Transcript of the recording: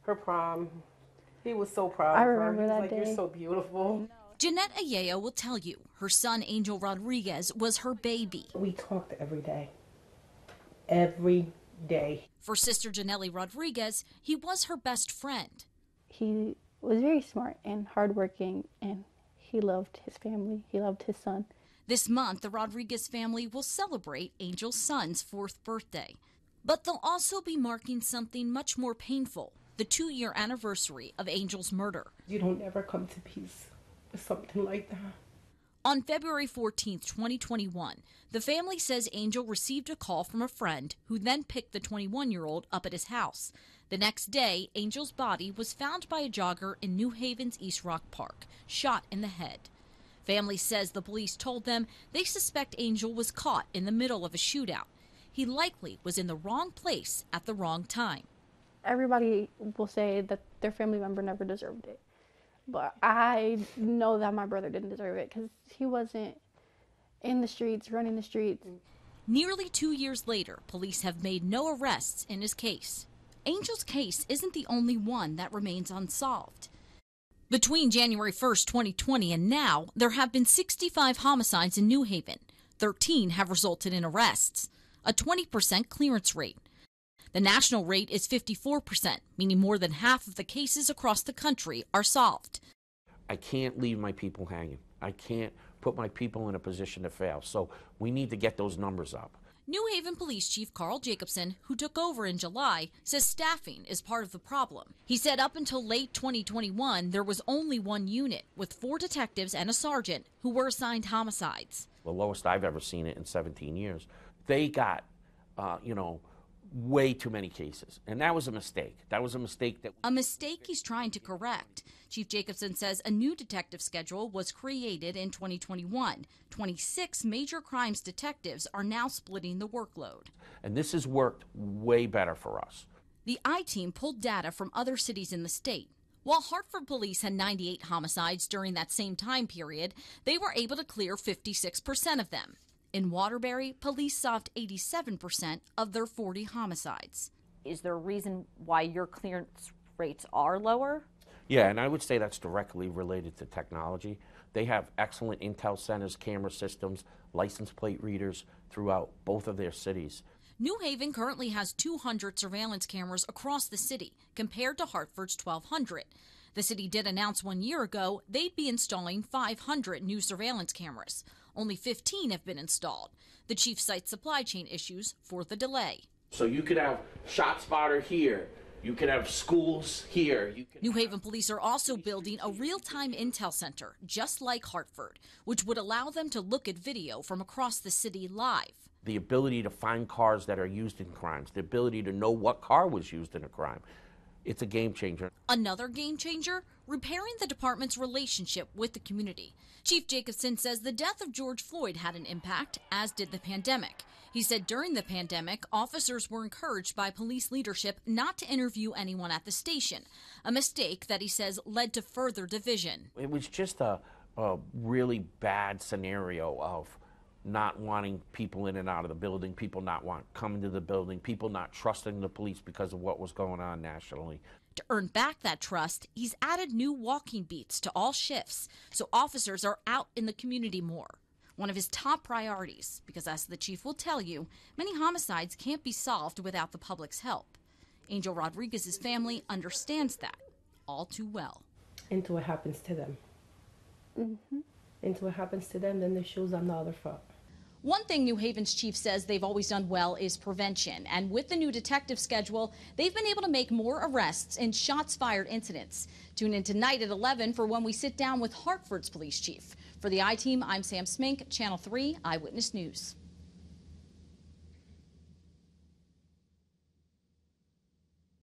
her prom. He was so proud I of her. remember He was that like, day. "You're so beautiful." Jeanette Ayeo will tell you her son Angel Rodriguez was her baby. We talked every day. Every day. For Sister Janelle Rodriguez, he was her best friend. He was very smart and hardworking, and he loved his family. He loved his son. This month, the Rodriguez family will celebrate Angel's son's 4th birthday. But they'll also be marking something much more painful, the 2-year anniversary of Angel's murder. You don't ever come to peace with something like that. On February 14, 2021, the family says Angel received a call from a friend who then picked the 21-year-old up at his house. The next day, Angel's body was found by a jogger in New Haven's East Rock Park, shot in the head. Family says the police told them they suspect Angel was caught in the middle of a shootout. He likely was in the wrong place at the wrong time. Everybody will say that their family member never deserved it. But I know that my brother didn't deserve it because he wasn't in the streets, running the streets. Nearly 2 years later, police have made no arrests in his case. Angel's case isn't the only one that remains unsolved. Between January 1st, 2020 and now, there have been 65 homicides in New Haven. 13 have resulted in arrests, a 20% clearance rate. The national rate is 54%, meaning more than half of the cases across the country are solved. I can't leave my people hanging. I can't put my people in a position to fail. So we need to get those numbers up. New Haven Police Chief Carl Jacobson, who took over in July, says staffing is part of the problem. He said up until late 2021, there was only one unit with 4 detectives and a sergeant who were assigned homicides. The lowest I've ever seen it in 17 years. They got, way too many cases. And that was a mistake. A mistake he's trying to correct. Chief Jacobson says a new detective schedule was created in 2021. 26 major crimes detectives are now splitting the workload. And this has worked way better for us. The I-Team pulled data from other cities in the state. While Hartford police had 98 homicides during that same time period, they were able to clear 56% of them. In Waterbury, police solved 87% of their 40 homicides. Is there a reason why your clearance rates are lower? Yeah, and I would say that's directly related to technology. They have excellent intel centers, camera systems, license plate readers throughout both of their cities. New Haven currently has 200 surveillance cameras across the city, compared to Hartford's 1,200. The city did announce 1 year ago they'd be installing 500 new surveillance cameras. Only 15 have been installed. The chief cites supply chain issues for the delay. So you could have ShotSpotter here. You could have schools here. New Haven police are also building a real-time intel center, just like Hartford, which would allow them to look at video from across the city live. The ability to find cars that are used in crimes, the ability to know what car was used in a crime. It's a game changer. Another game changer? Repairing the department's relationship with the community. Chief Jacobson says the death of George Floyd had an impact, as did the pandemic. He said during the pandemic, officers were encouraged by police leadership not to interview anyone at the station, a mistake that he says led to further division. It was just a really bad scenario of not wanting people in and out of the building, people not coming to the building, people not trusting the police because of what was going on nationally. To earn back that trust, he's added new walking beats to all shifts, so officers are out in the community more. One of his top priorities, because as the chief will tell you, many homicides can't be solved without the public's help. Angel Rodriguez's family understands that all too well. Until it happens to them. Until it happens to them, then the shoe's on the other foot. One thing New Haven's chief says they've always done well is prevention. And with the new detective schedule, they've been able to make more arrests in shots-fired incidents. Tune in tonight at 11 for when we sit down with Hartford's police chief. For the I-Team, I'm Sam Smink, Channel 3 Eyewitness News.